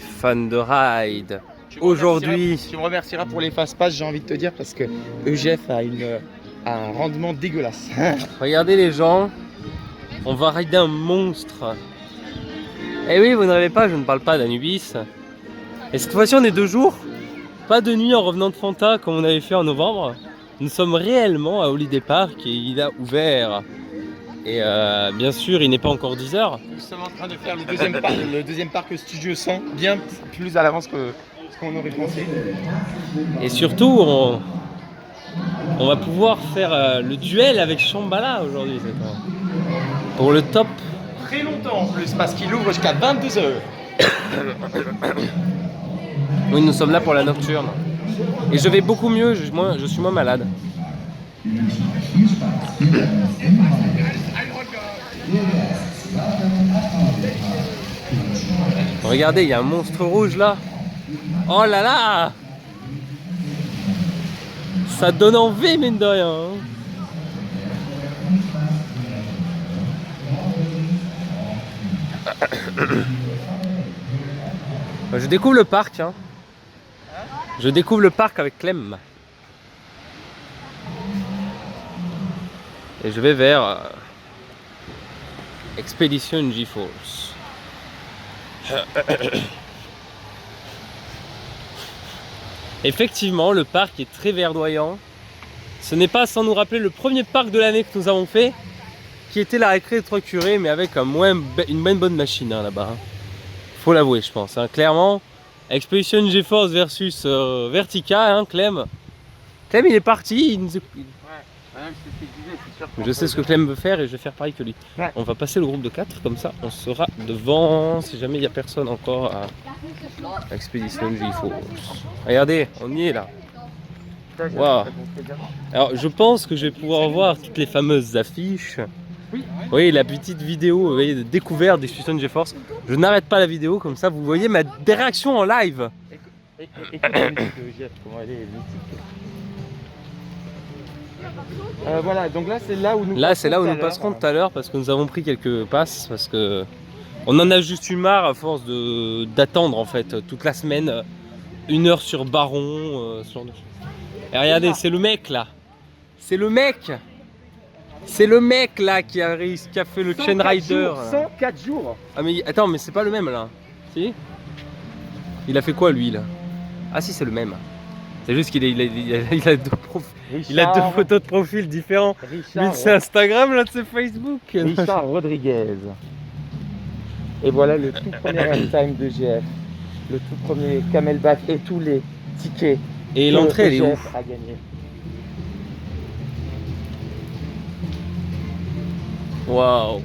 fan de ride. Aujourd'hui, Tu me remercieras pour les fast-pass, j'ai envie de te dire, parce que EGF a un rendement dégueulasse. regardez les gens, on va rider un monstre. Eh oui, vous ne rêvez pas, je ne parle pas d'Anubis. Et cette fois-ci, on est 2 jours, pas de nuit en revenant de Fanta comme on avait fait en novembre. Nous sommes réellement à Holiday Park et il a ouvert. Et bien sûr, il n'est pas encore 10 h. Nous sommes en train de faire le deuxième parc Studio 100, bien plus à l'avance que ce qu'on aurait pensé. Et surtout, on va pouvoir faire le duel avec Shambhala aujourd'hui. Pour le top. Très longtemps en plus, parce qu'il ouvre jusqu'à 22 h. Oui, nous sommes là pour la nocturne. Et je vais beaucoup mieux, je suis moins malade. Regardez, il y a un monstre rouge là. Oh là là! Ça donne envie, mine de rien. Je découvre le parc. Hein. Je découvre le parc avec Clem. Et je vais vers Expedition GeForce. Effectivement, le parc est très verdoyant. Ce n'est pas sans nous rappeler le premier parc de l'année que nous avons fait, qui était la récré de Trois Curés, mais avec une bonne machine hein, là-bas. Hein. Faut l'avouer, je pense. Hein. Clairement, Expedition GeForce versus Vertica, hein, Clem. Clem, il est parti. Il nous... Je sais ce que Clem veut faire et je vais faire pareil que lui. Ouais. On va passer le groupe de 4, comme ça on sera devant si jamais il n'y a personne encore à Expedition GeForce. Regardez, on y est là. Wow. Alors je pense que je vais pouvoir voir toutes les fameuses affiches. Oui, la petite vidéo de découverte d'Expedition GeForce. Je n'arrête pas la vidéo, comme ça vous voyez ma réaction en live. Voilà, donc là c'est là où nous passerons tout à l'heure parce que nous avons pris quelques passes parce que on en a juste eu marre à force d'attendre en fait toute la semaine 1 heure sur Baron ce genre de choses. Et regardez, c'est le mec là. C'est le mec là qui a fait le Chain Rider. 104 jours. Ah mais attends, mais c'est pas le même là. Si? Il a fait quoi lui là? Ah si, c'est le même. C'est juste qu'il a 2 photos de profil différents. Lui c'est Instagram, l'autre c'est Facebook. Richard Rodriguez. Et voilà le tout premier airtime de GF. Le tout premier camelback et tous les tickets. Et l'entrée elle est ouf. À gagner. Waouh.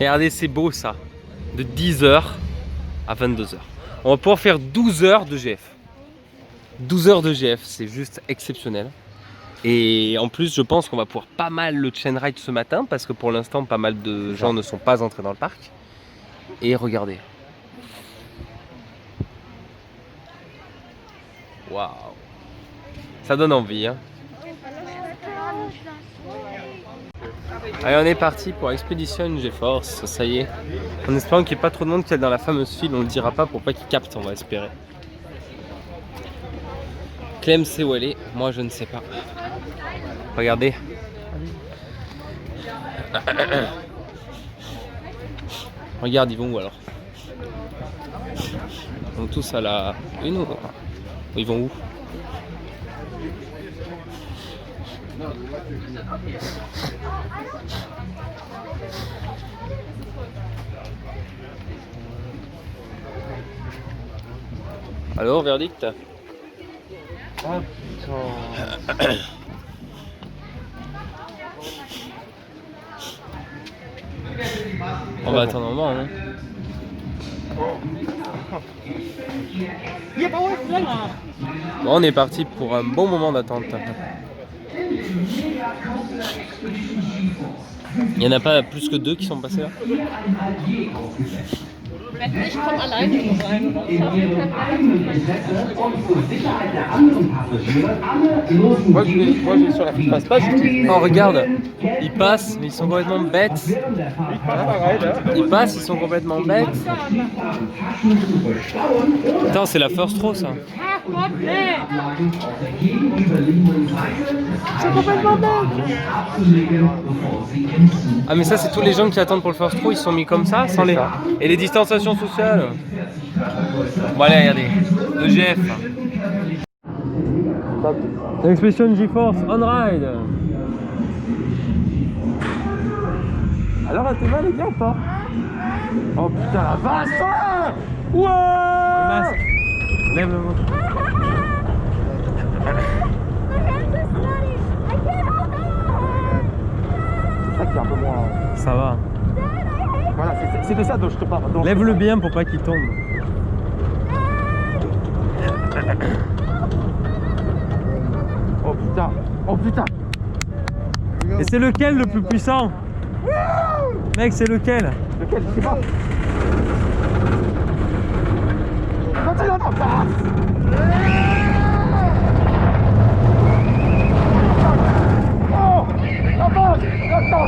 Regardez, c'est beau ça. De 10 h à 22 h. On va pouvoir faire 12 heures de GF. 12 heures de GF, c'est juste exceptionnel. Et en plus, je pense qu'on va pouvoir pas mal le chain ride ce matin parce que pour l'instant, pas mal de gens ne sont pas entrés dans le parc. Et regardez. Waouh. Ça donne envie, hein. Allez, on est parti pour Expedition GeForce, ça y est. En espérant qu'il n'y ait pas trop de monde qui est dans la fameuse file, on le dira pas pour pas qu'il capte, on va espérer. Clem sait où elle est, moi je ne sais pas. Regardez. Regarde, ils vont où alors? Ils vont tous à la une ou ils vont où? Alors, verdict? Oh putain. On va attendre un moment, hein. Bon, on est parti pour un bon moment d'attente. Il n'y en a pas plus que 2 qui sont passés là? Moi je vais sur la fiche passe pas, Oh regarde, ils passent mais ils sont complètement bêtes. Ils passent, ils sont complètement bêtes. Attends, c'est la first row ça. C'est complètement bête. Ah mais ça c'est tous les gens qui attendent pour le first row, ils sont mis comme ça, sans les... Et les distanciations sociales. Bon allez, regardez, EGF. Expedition GeForce on ride. Alors elle te va les gars ou pas? Oh putain la vache! Ouais. Le masque. Lève le masque. C'est ça qui est un peu moins... Ça va. Voilà, c'est de ça dont je te parle. Donc... Lève-le bien pour pas qu'il tombe. Oh putain! Oh putain! Et c'est lequel le plus puissant? Mec, c'est lequel? Lequel? Je sais pas. Continue dans ta face! Oh! La vache! Attends!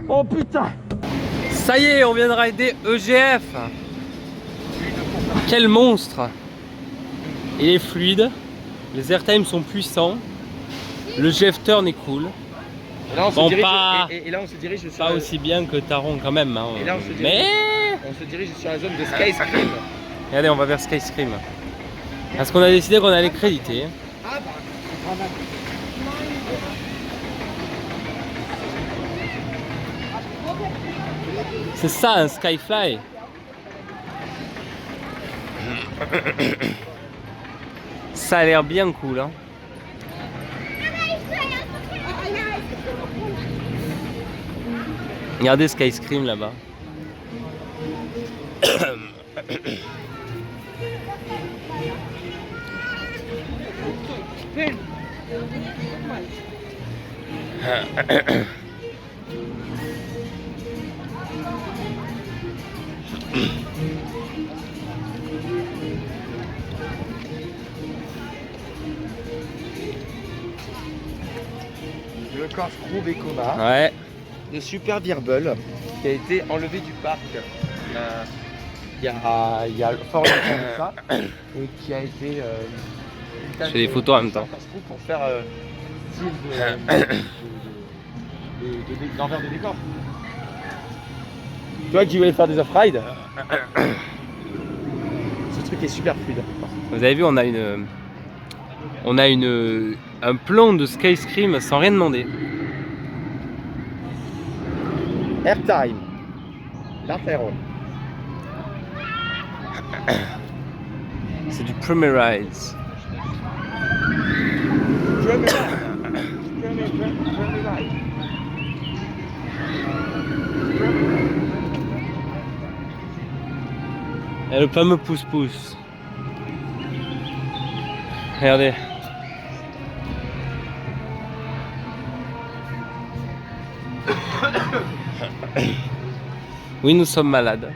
Oh putain! Ça y est, on vient de rider EGF. Quel monstre! Il est fluide, les airtimes sont puissants, le GF turn est cool. Et là, on Bon, se dirige, pas, et là on se dirige sur pas aussi bien que Taron quand même. Hein. Et là, on se dirige, Mais on se dirige sur la zone de Sky Scream. regardez, on va vers Sky Scream. Parce qu'on a décidé qu'on allait créditer. C'est ça un Skyfly. Ça a l'air bien cool hein. Regardez Sky Scream là-bas. Le corkscrew Vekoma Ouais. de Super Virble qui a été enlevé du parc il y a fort longtemps de ça et qui a été Je fais des photos en même temps. pour faire style d'envers de décor. Toi qui voulais faire des off-ride, ce truc est super fluide. Vous avez vu, on a un plan de Sky Scream sans rien demander. Airtime, l'Artero. C'est du Premier Rides. Et le fameux pouce-pouce. Regardez. Oui, nous sommes malades.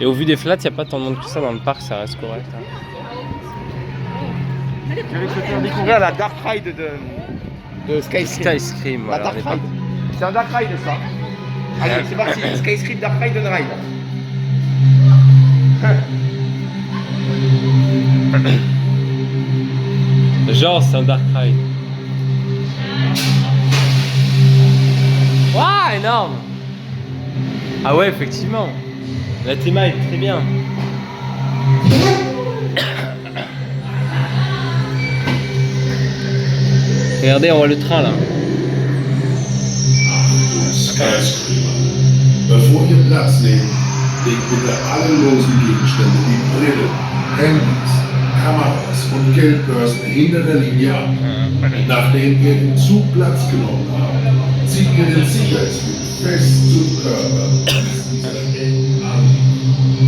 Et au vu des flats, il n'y a pas tant de monde que ça dans le parc, ça reste correct. Hein. Je vais te faire découvrir la Dark Ride de Sky Scream. Sky Scream, La voilà. Dark Ride. C'est un Dark Ride ça. Allez, c'est parti. Sky Scream Dark Ride on Ride. Genre, c'est un Dark Ride. Waouh, énorme! Ah ouais, effectivement. La théma est très bien. Regardez, on voit le train là. Skyscraper. Bevor ihr Platz nehmt, legt bitte alle losen Gegenstände wie Brillen, Handys, Kameras und Geldbörsen hinter der Linie ab. Nachdem ihr den Zug Platz genommen habt, zieht ihr den Sicherheitsgurt fest zum Körper. Dieser eng an.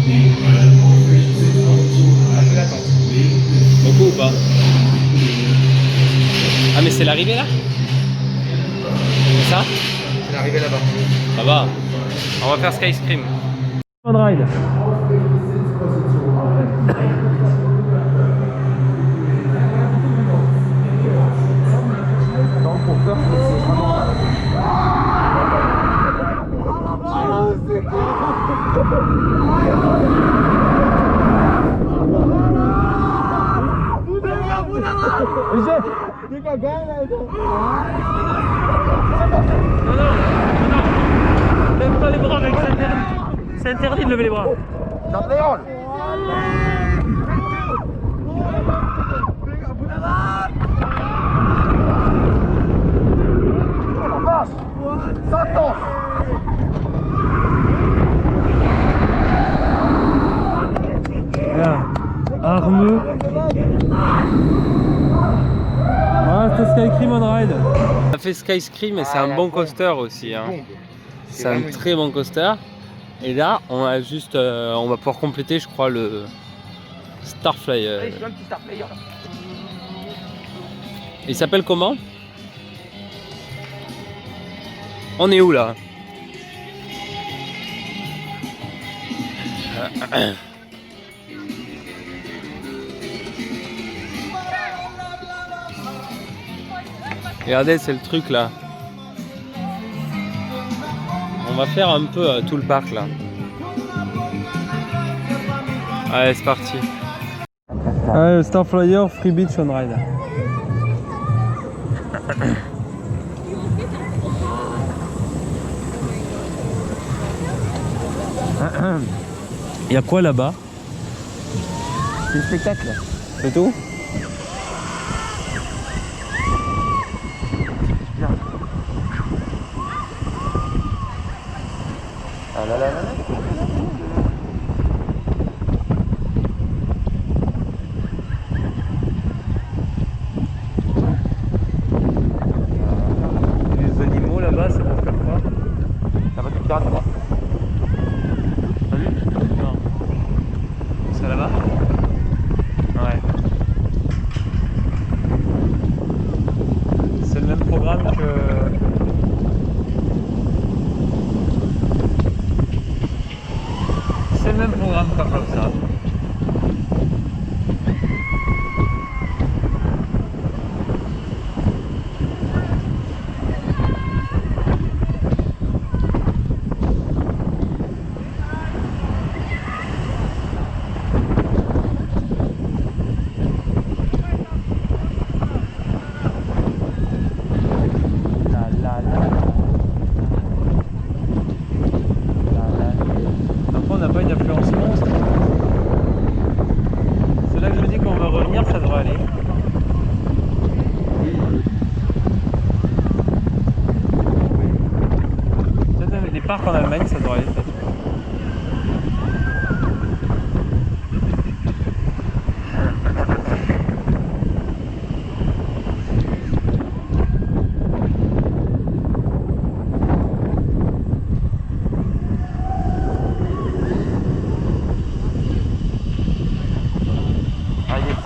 Neben einem aufrechten Sitzposition Beaucoup ou pas? Ah mais c'est l'arrivée là? C'est ça? C'est l'arrivée là-bas. Ça va. On va faire Skyscream. On ride. Lève pas les bras mec, c'est interdit de lever les bras. Armeux. Voilà, c'est Skyscream on ride. On a fait Skyscream et c'est un bon coaster aussi. Hein. C'est un très bon coaster. Et là, on a juste, on va pouvoir compléter, je crois, le Starflyer. Il s'appelle comment? On est où là? Regardez, c'est le truc là. On va faire un peu tout le parc là. Allez, c'est parti. Allez, Starflyer Free Beach on Ride. Il y a quoi là-bas? C'est le spectacle. C'est tout? Ah là là là là. Les animaux là-bas, c'est pour faire quoi? Ça va du pirate là-bas. T'as vu? Non. C'est là-bas? Ouais. C'est le même programme que... C'est le même programme comme ça. Après on n'a pas une affluence monstre. C'est là que je me dis qu'on va revenir, ça devrait aller. Peut-être même les parcs en Allemagne, ça devrait aller peut-être.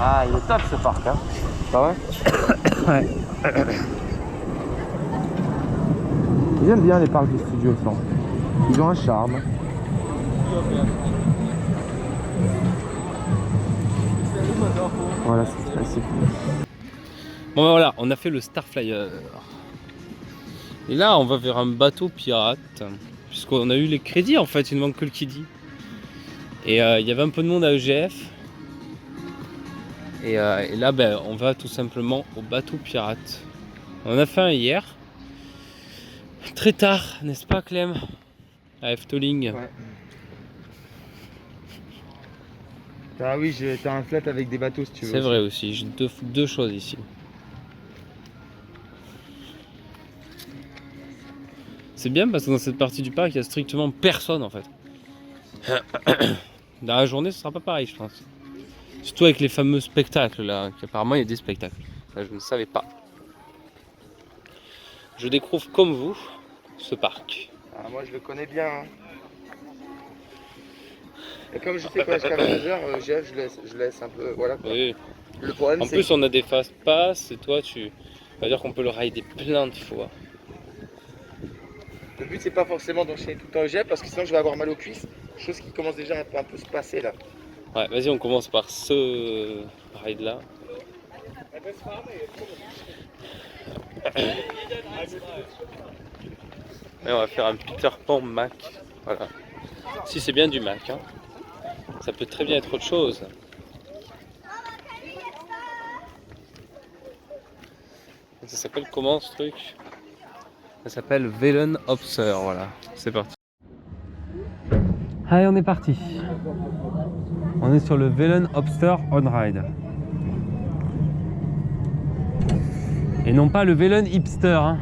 Ah, il est top ce parc, hein. Pas vrai? Ouais. Ils aiment bien les parcs du Studio 100. Ils ont un charme. Voilà, c'est classique. Bon ben voilà, on a fait le Starflyer. Et là, on va vers un bateau pirate. Puisqu'on a eu les crédits en fait, il ne manque que le kiddie. Et il y avait un peu de monde à EGF. Et là, ben, on va tout simplement au bateau pirate. On a fait un hier. Très tard, n'est-ce pas Clem? À Efteling. Ouais. Ah oui, t'as un flat avec des bateaux si tu veux. C'est vrai aussi, j'ai deux choses ici. C'est bien parce que dans cette partie du parc, il y a strictement personne en fait. Dans la journée, ce sera pas pareil, je pense. Surtout avec les fameux spectacles là, qu'apparemment il y a des spectacles. Là, je ne savais pas. Je découvre comme vous ce parc. Ah, moi je le connais bien. Hein. Et comme je sais quoi, jusqu'à 22h, Jeff, je laisse un peu. Voilà quoi. Oui. Le problème, En plus, on a des fast pass et toi, ça veut dire qu'on peut le rider plein de fois. Le but, c'est pas forcément d'enchaîner tout le temps au Jeff parce que sinon je vais avoir mal aux cuisses. Chose qui commence déjà un peu se passer là. Ouais, vas-y, on commence par ce ride là. Et on va faire un Peter Pan Mac. Voilà. Si c'est bien du Mac, hein. Ça peut très bien être autre chose. Et ça s'appelle comment ce truc? Ça s'appelle Velen Obser, voilà. C'est parti. Allez, on est parti. On est sur le Velen Obster On Ride. Et non pas le Velen Hipster, hein.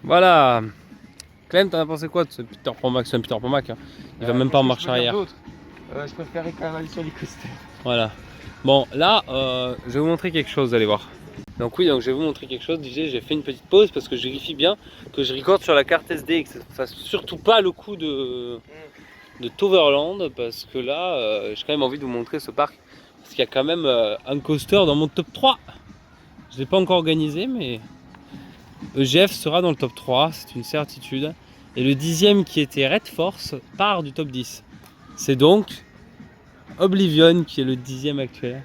Voilà. Clem, t'en as pensé quoi de ce Peter Pan Mac? C'est un Peter Pan Mac, hein. Il va même pas en marche arrière. Je préférais quand même aller sur les coasters. Voilà. Bon, là, je vais vous montrer quelque chose, allez voir. Donc oui, donc je vais vous montrer quelque chose. DJ, j'ai fait une petite pause parce que je vérifie bien que je recorde sur la carte SD et que ça ne fasse surtout pas le coup de Toverland, parce que là, j'ai quand même envie de vous montrer ce parc. Parce qu'il y a quand même un coaster dans mon top 3. Je ne l'ai pas encore organisé, mais EGF sera dans le top 3, c'est une certitude. Et le 10e qui était Red Force part du top 10. C'est donc Oblivion qui est le 10e actuel.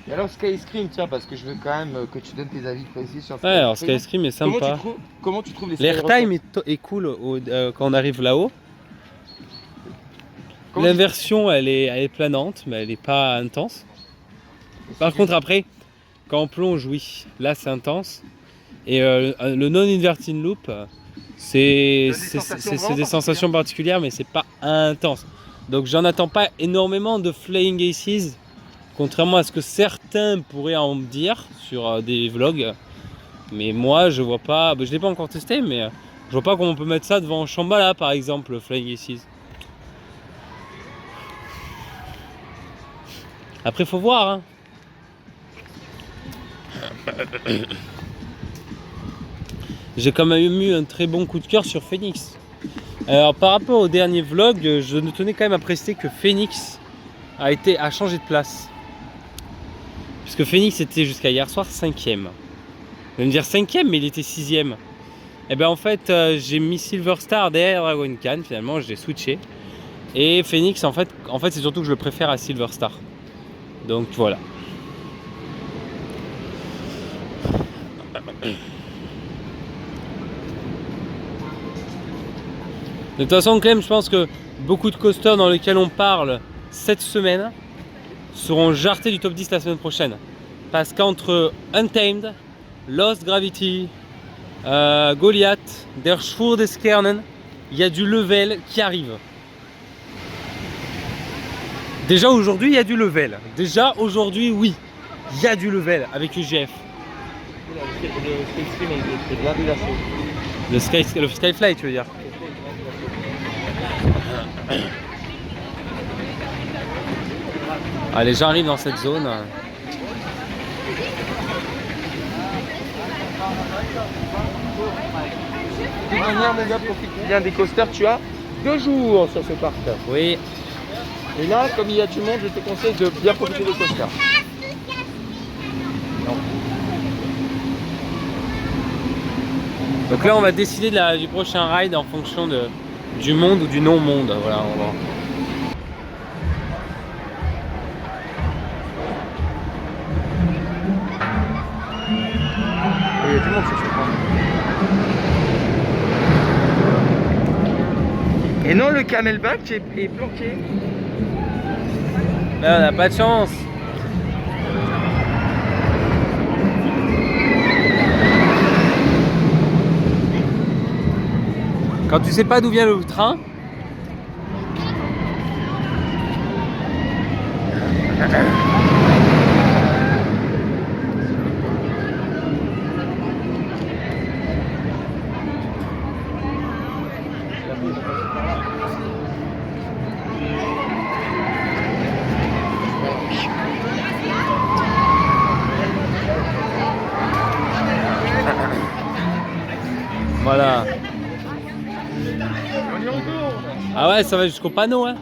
Et alors Skyscream, tiens, parce que je veux quand même que tu donnes tes avis précis sur Ouais, alors Skyscream est sympa. Comment tu trouves les L'airtime est cool quand on arrive là-haut. L'inversion, elle est planante, mais elle n'est pas intense. Par contre, après, quand on plonge, oui, là c'est intense. Et le non-inverting loop, c'est des sensations particulières, mais c'est pas intense. Donc j'en attends pas énormément de Flying Aces, contrairement à ce que certains pourraient en dire sur des vlogs. Mais moi, je vois pas, je l'ai pas encore testé, mais je vois pas comment on peut mettre ça devant Shambhala, par exemple, le Flying Aces. Après, faut voir, hein. J'ai quand même eu un très bon coup de cœur sur Phoenix. Alors par rapport au dernier vlog, je ne tenais quand même à préciser que Phoenix a changé de place. Puisque Phoenix était jusqu'à hier soir 5e. Vous allez me dire 5e, mais il était 6e. Et ben en fait, j'ai mis Silver Star derrière Dragon Khan. Finalement, je l'ai switché. Et Phoenix, en fait c'est surtout que je le préfère à Silver Star. Donc voilà. De toute façon, quand même, je pense que beaucoup de coasters dans lesquels on parle cette semaine seront jartés du top 10 la semaine prochaine. Parce qu'entre Untamed, Lost Gravity, Goliath, Der Schwur des Kernen, il y a du level qui arrive. Déjà aujourd'hui, il y a du level. Déjà aujourd'hui, oui, il y a du level avec UGF. Le Skyfly, tu veux dire? Allez, j'arrive dans cette zone. De toute manière, mon gars, profite bien des coasters. Tu as 2 jours sur ce parc. Oui. Et là, comme il y a du monde, je te conseille de bien profiter des coasters. Donc là, on va décider du prochain ride en fonction du monde ou du non-monde. Voilà, on va. Il y a du monde sur ce parc. Et non, le camelback est bloqué. Là, on n'a pas de chance. Quand tu sais pas d'où vient le train, voilà. Ah ouais, ça va jusqu'au panneau, hein.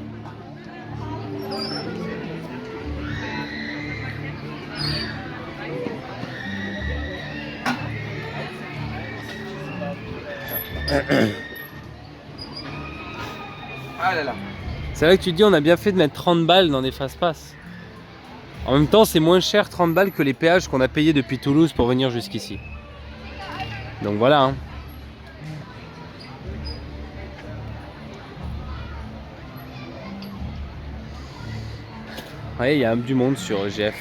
Ah là là. C'est vrai que tu te dis, on a bien fait de mettre 30 balles dans des fast-pass. En même temps, c'est moins cher 30 balles que les péages qu'on a payés depuis Toulouse pour venir jusqu'ici. Donc voilà, hein. Ouais, il y a du monde sur GF.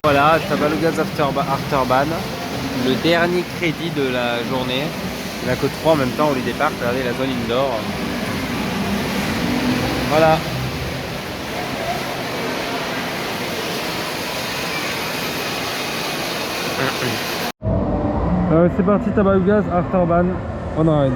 Voilà, Tabalugaz Afterban, le dernier crédit de la journée. Il n'y en a que 3 en même temps au lieu des parcs. Regardez la zone indoor. Voilà. C'est parti, Tabalugaz Afterban on ride.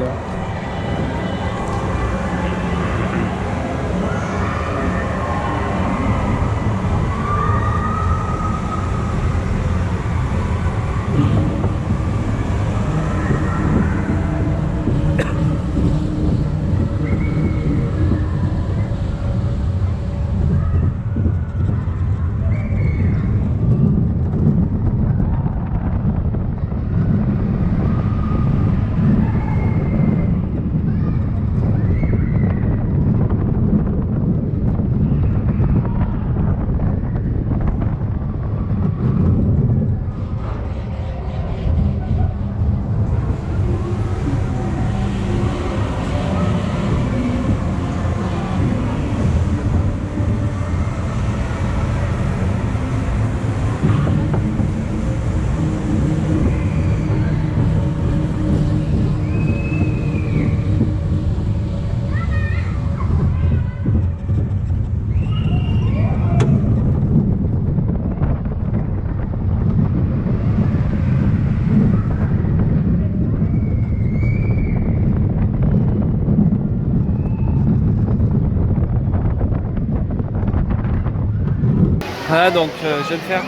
Voilà, donc je vais me faire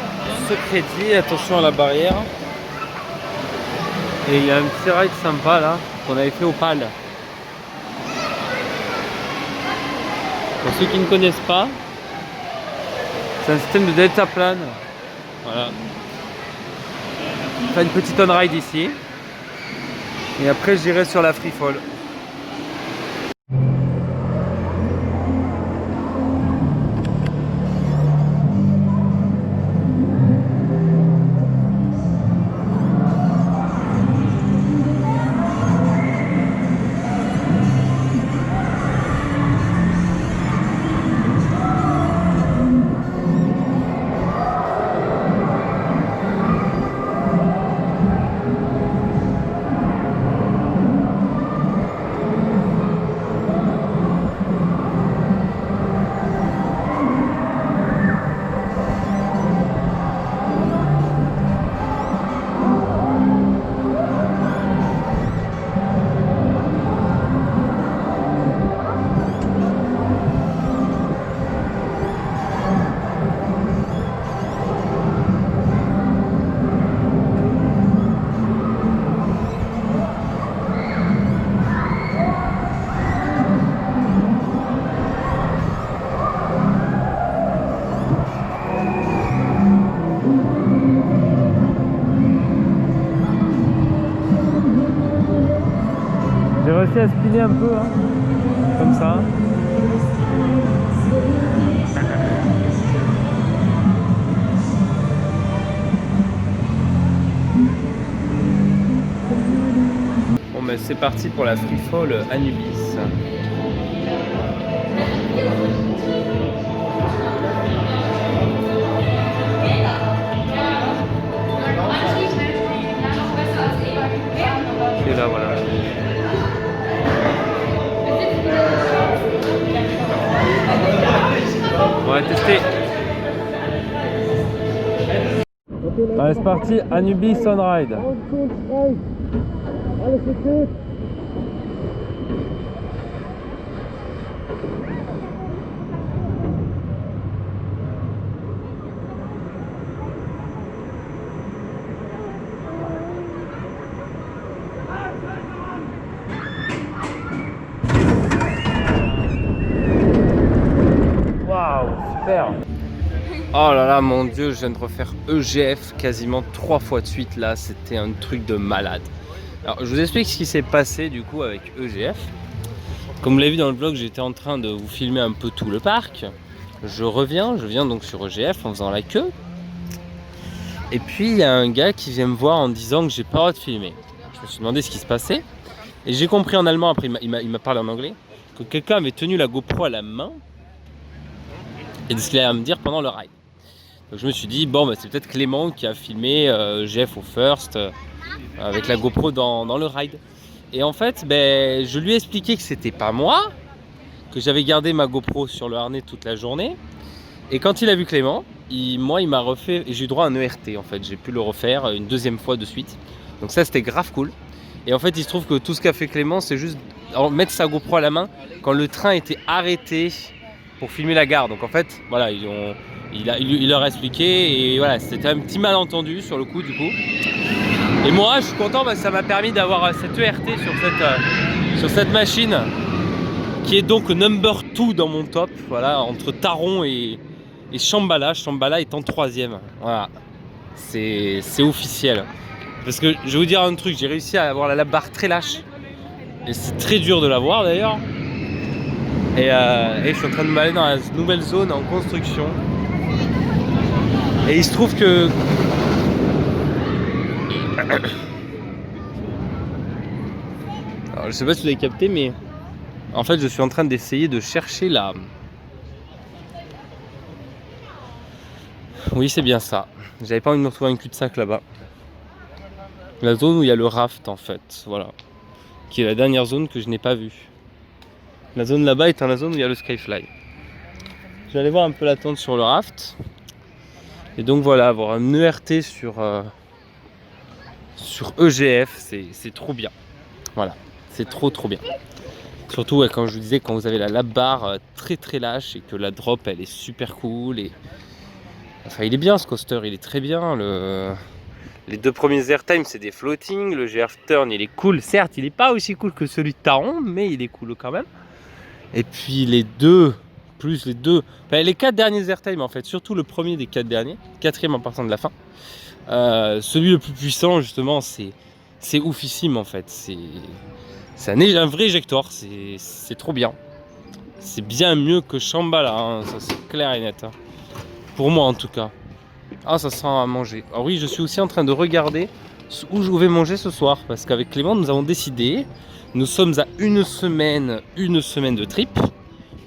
ce crédit, attention à la barrière. Et il y a un petit ride sympa là, qu'on avait fait au PAL. Pour ceux qui ne connaissent pas, c'est un système de deltaplane. Voilà. On fait une petite on-ride ici. Et après j'irai sur la free fall. J'ai réussi à spinner un peu, hein, comme ça. Bon ben c'est parti pour la free fall Anubis. Et là voilà. On va tester. Allez c'est parti, Anubis on ride. Waouh, super. Oh là là, mon dieu, je viens de refaire EGF quasiment 3 fois de suite là, c'était un truc de malade. Alors je vous explique ce qui s'est passé du coup avec EGF. Comme vous l'avez vu dans le vlog, j'étais en train de vous filmer un peu tout le parc. Je viens donc sur EGF en faisant la queue. Et puis il y a un gars qui vient me voir en disant que j'ai pas le droit de filmer. Je me suis demandé ce qui se passait. Et j'ai compris en allemand, après il m'a parlé en anglais, que quelqu'un avait tenu la GoPro à la main. Et de ce qu'il allait me dire pendant le ride. Donc je me suis dit, bon, bah, c'est peut-être Clément qui a filmé Jeff au first avec la GoPro dans le ride. Et en fait, ben, je lui ai expliqué que c'était pas moi, que j'avais gardé ma GoPro sur le harnais toute la journée. Et quand il a vu Clément, il m'a refait, et j'ai eu droit à un ERT en fait. J'ai pu le refaire une deuxième fois de suite. Donc ça, c'était grave cool. Et en fait, il se trouve que tout ce qu'a fait Clément, c'est juste mettre sa GoPro à la main quand le train était arrêté pour filmer la gare. Donc en fait, voilà, il leur a expliqué et voilà, c'était un petit malentendu sur le coup du coup. Et moi, je suis content parce que ça m'a permis d'avoir cette ERT sur cette machine qui est donc number 2 dans mon top, voilà, entre Taron et Shambhala. Shambhala étant 3ème. Voilà, c'est officiel. Parce que je vais vous dire un truc, j'ai réussi à avoir la barre très lâche et c'est très dur de l'avoir d'ailleurs. Et je suis en train de m'aller dans la nouvelle zone en construction. Et il se trouve que... Alors, je sais pas si vous avez capté, mais en fait je suis en train d'essayer de chercher la... Oui, c'est bien ça. J'avais pas envie de me retrouver un cul-de-sac là-bas. La zone où il y a le raft en fait, voilà. Qui est la dernière zone que je n'ai pas vue. La zone là-bas est la zone où il y a le Skyfly. Je vais aller voir un peu la tente sur le raft. Et donc voilà, avoir un ERT sur EGF, c'est trop bien. Voilà, c'est trop bien. Surtout ouais, quand je vous disais, quand vous avez la lap bar très très lâche et que la drop elle est super cool. Enfin, il est bien ce coaster, il est très bien. Les deux premiers airtime, c'est des floating. Le GR Turn, il est cool. Certes, il n'est pas aussi cool que celui de Taron, mais il est cool quand même. Et puis les deux, plus les deux, enfin, les 4 derniers airtime en fait, surtout le premier des 4 derniers, 4e en partant de la fin. Celui le plus puissant, justement, c'est oufissime en fait. C'est un vrai éjector, c'est trop bien. C'est bien mieux que Shambhala, hein, ça c'est clair et net. Hein. Pour moi en tout cas. Ah, ça sent à manger. Alors oui, je suis aussi en train de regarder où je vais manger ce soir. Parce qu'avec Clément, nous avons décidé, nous sommes à une semaine de trip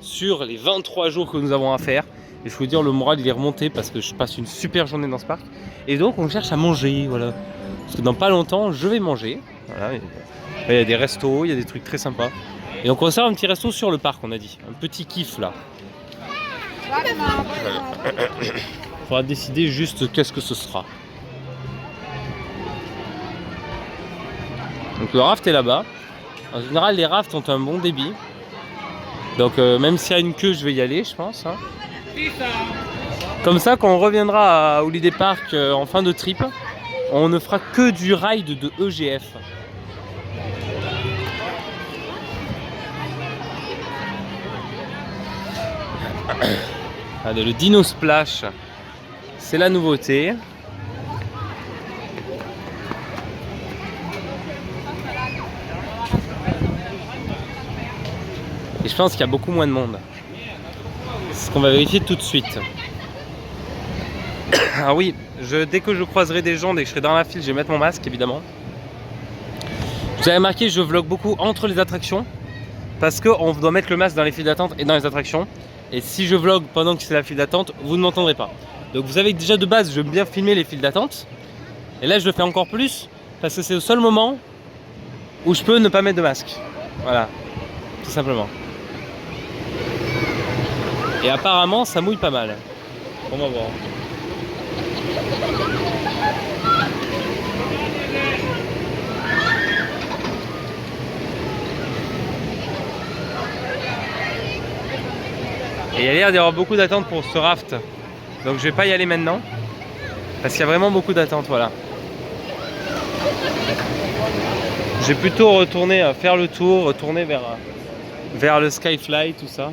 sur les 23 jours que nous avons à faire. Et je peux vous dire, le moral il est remonté parce que je passe une super journée dans ce parc. Et donc on cherche à manger, voilà. Parce que dans pas longtemps, je vais manger. Voilà. Il y a des restos, il y a des trucs très sympas. Et donc on va faire un petit resto sur le parc, on a dit. Un petit kiff là. Il faudra décider juste qu'est-ce que ce sera. Donc le raft est là-bas. En général, les rafts ont un bon débit. Donc même s'il y a une queue, je vais y aller, je pense. Hein. Comme ça, quand on reviendra à Holiday Park en fin de trip, on ne fera que du ride de EGF. Allez, le Dino Splash, c'est la nouveauté. Et je pense qu'il y a beaucoup moins de monde. C'est ce qu'on va vérifier tout de suite. Ah oui, dès que je croiserai des gens, dès que je serai dans la file, je vais mettre mon masque évidemment. Vous avez remarqué, je vlog beaucoup entre les attractions. Parce qu'on doit mettre le masque dans les files d'attente et dans les attractions. Et si je vlog pendant que c'est la file d'attente, vous ne m'entendrez pas. Donc vous savez que déjà de base, j'aime bien filmer les files d'attente. Et là, je le fais encore plus parce que c'est le seul moment où je peux ne pas mettre de masque. Voilà, tout simplement. Et apparemment, ça mouille pas mal. On va voir. Et il y a l'air d'y avoir beaucoup d'attentes pour ce raft. Donc je vais pas y aller maintenant. Parce qu'il y a vraiment beaucoup d'attentes, voilà. Je vais plutôt retourner faire le tour, retourner vers le Skyfly, tout ça.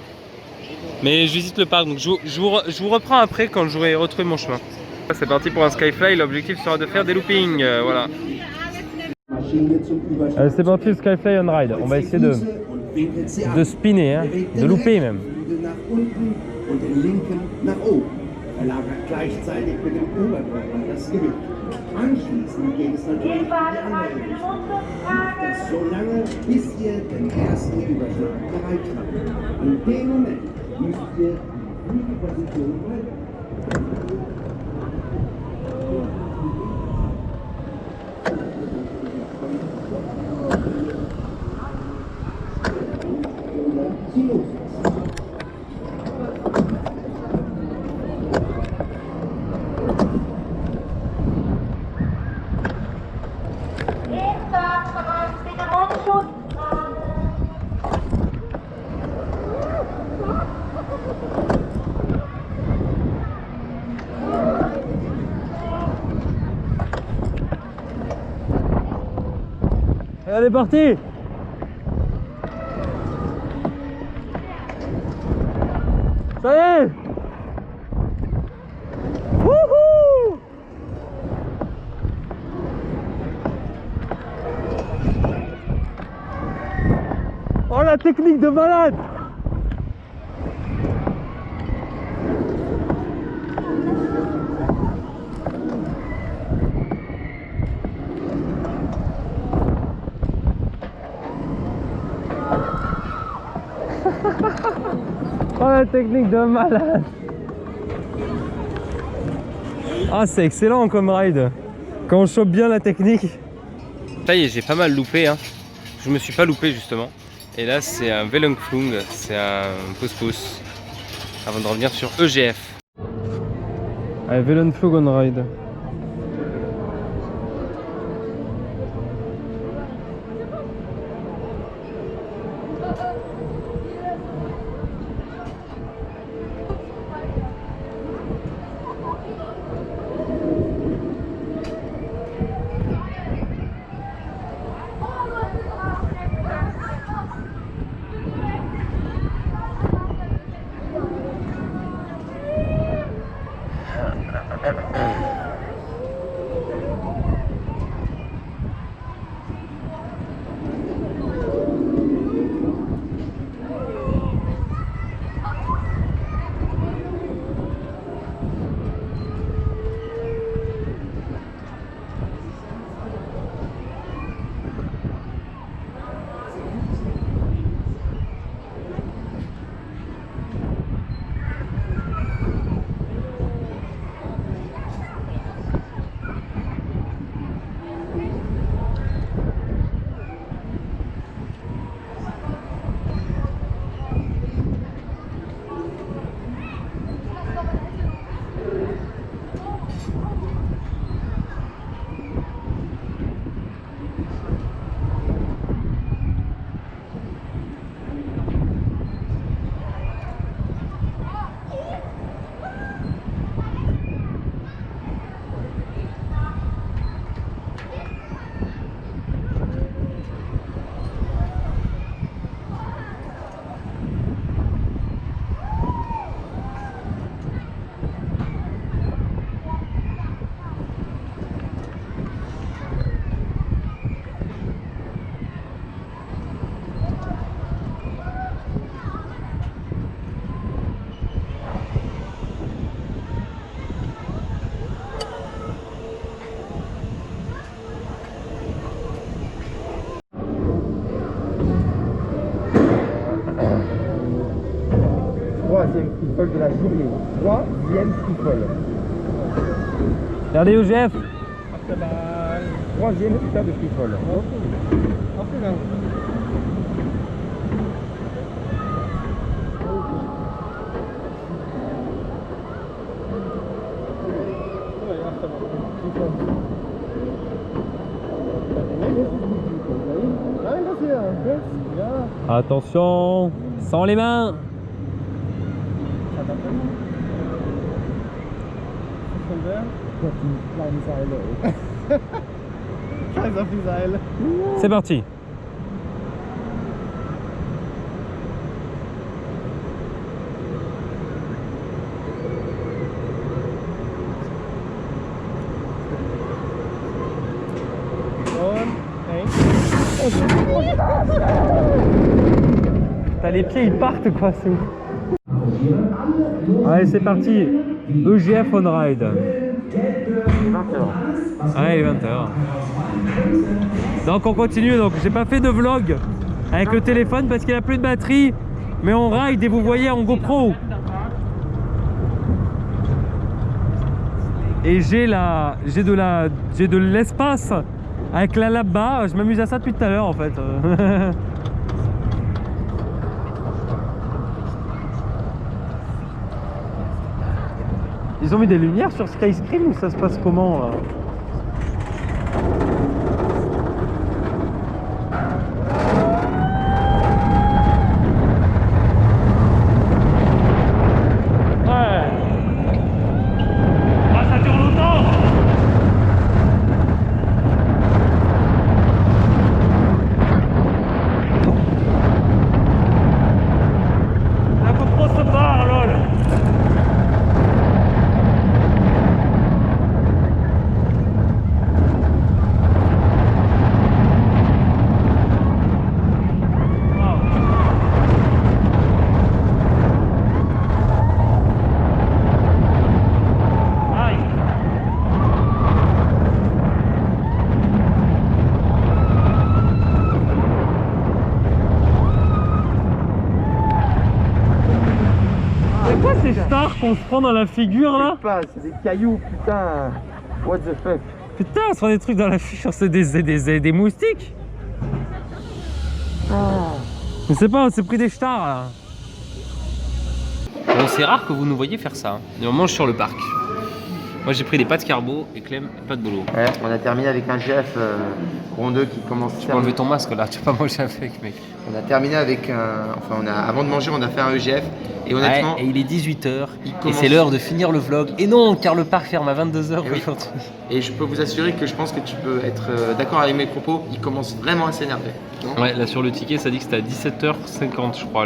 Mais je visite le parc, donc je vous reprends après quand j'aurai retrouvé mon chemin. C'est parti pour un Skyfly, l'objectif sera de faire des loopings, voilà. Allez, c'est parti, le Skyfly on ride. On va essayer de spinner, hein, de louper même. Verlagert gleichzeitig mit dem Oberkörper das Gewicht. Anschließend geht es natürlich in die andere Richtung. Das so lange, bis ihr den ersten Überschlag bereit habt. In dem Moment müsst ihr die Fliegeposition halten. Sie los. Allez, parti! Ça y est! Wouhou! Oh, la technique de malade! Oh, la technique de malade! Ah, c'est excellent comme ride quand on chope bien la technique. Ça y est, j'ai pas mal loupé, hein. Je me suis pas loupé justement. Et là c'est un Velungflung, c'est un pouce-pouce avant de revenir sur EGF. Allez, Velungflung on ride. troisième free fall de la journée. Troisième free fall. Regardez EGF. Troisième putain de free fall. Attention, sans les mains. C'est parti. T'as les pieds, ils partent quoi, c'est ouf. Allez, c'est parti. EGF on ride. 20h. Allez, 20h. Donc on continue. Donc j'ai pas fait de vlog avec le téléphone parce qu'il a plus de batterie. Mais on ride et vous voyez en GoPro. Et j'ai de l'espace avec la là-bas. Je m'amuse à ça depuis tout à l'heure en fait. Ils ont mis des lumières sur Skyscream ou ça se passe comment là? Ces stars qu'on se prend dans la figure là? Je sais pas, c'est des cailloux, putain. What the fuck? Putain, on se prend des trucs dans la figure, c'est des moustiques. Je sais pas, on s'est pris des stars là. Bon, c'est rare que vous nous voyez faire ça. Et on mange sur le parc. Moi j'ai pris des pâtes carbo et Clem, pas de boulot. Ouais, on a terminé avec un GF rondeux qui commence. Tu peux enlever ton masque là, tu peux pas manger avec mec. On a terminé avec un. Enfin, avant de manger, on a fait un EGF. Et honnêtement. Ouais, et il est 18h. Et c'est l'heure de finir le vlog. Et non, car le parc ferme à 22h aujourd'hui. Et je peux vous assurer que je pense que tu peux être d'accord avec mes propos. Il commence vraiment à s'énerver. Ouais, là sur le ticket, ça dit que c'était à 17h50, je crois.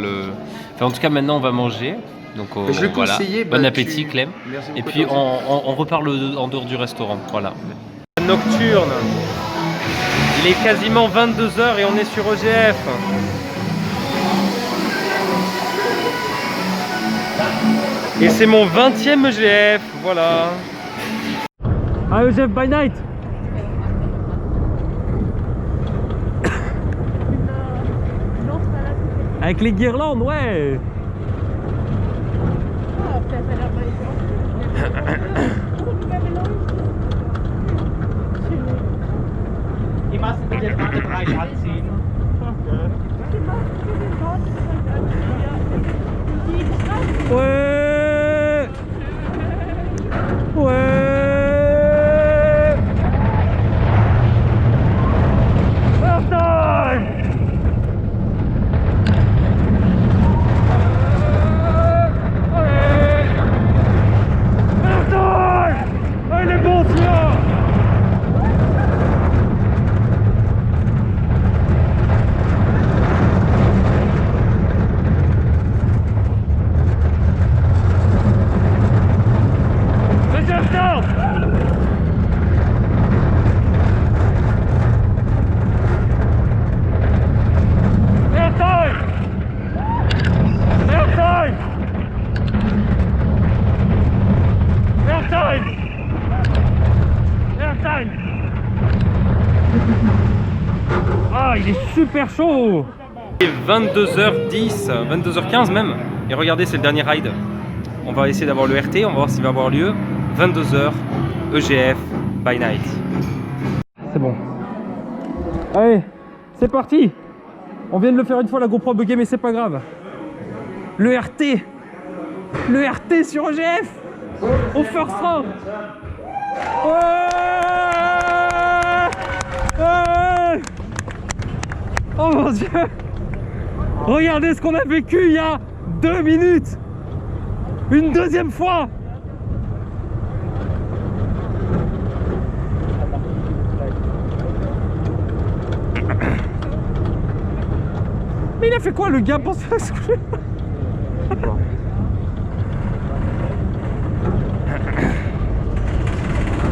Enfin, en tout cas, maintenant on va manger. Donc je le voilà. conseillais, Bon appétit, Clem. Merci beaucoup. Et puis on reparle en dehors du restaurant. Voilà. Nocturne. Il est quasiment 22h et on est sur EGF. Et c'est mon 20e EGF, voilà. Ah, EGF by night. Avec les guirlandes, ouais. Die Maske bitte im Badebereich anziehen. Ouais. Ouais. Il est bon celui-là. Ah, il est super chaud. Il est 22h10, 22h15 même. Et regardez, c'est le dernier ride. On va essayer d'avoir le RT, on va voir s'il va avoir lieu. 22h, EGF, by night. C'est bon. Allez, c'est parti. On vient de le faire une fois, la GoPro buguée, mais c'est pas grave. Le RT. Le RT sur EGF. Au first round. Ouais. Ouais. Oh mon Dieu. Regardez ce qu'on a vécu il y a 2 minutes. Une deuxième fois. Mais il a fait quoi le gars pour se faire exclure?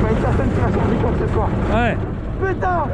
Pas une personne qui va changer quoi que ce soit. Ouais. Putain.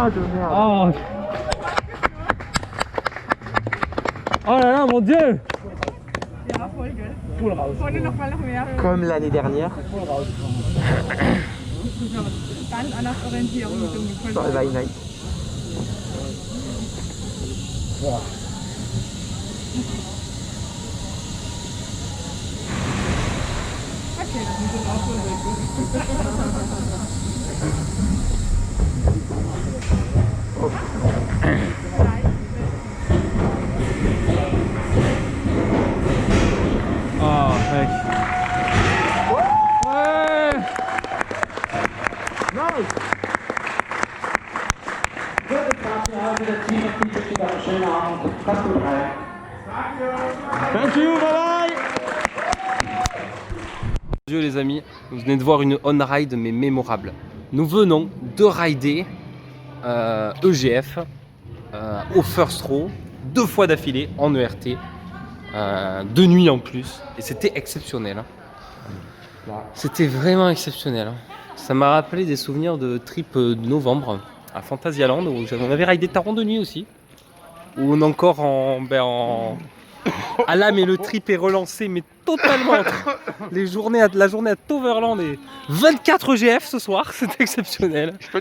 De merde. Oh. Oh là là, mon Dieu. Comme l'année dernière. Sur le by night. Oh, mec. Ouais. Nice. Thank you, bye bye. Dieu les amis, vous venez de voir une on-ride mais mémorable. Nous venons de rider EGF au first row, 2 fois d'affilée en ERT, de nuit en plus, et c'était exceptionnel. Hein. C'était vraiment exceptionnel. Hein. Ça m'a rappelé des souvenirs de trip de novembre à Phantasialand où on avait ridé Taron de nuit aussi, où on est encore à l'âme et le trip est relancé, mais totalement. La journée à Toverland et 24 EGF ce soir, c'était exceptionnel. Je peux te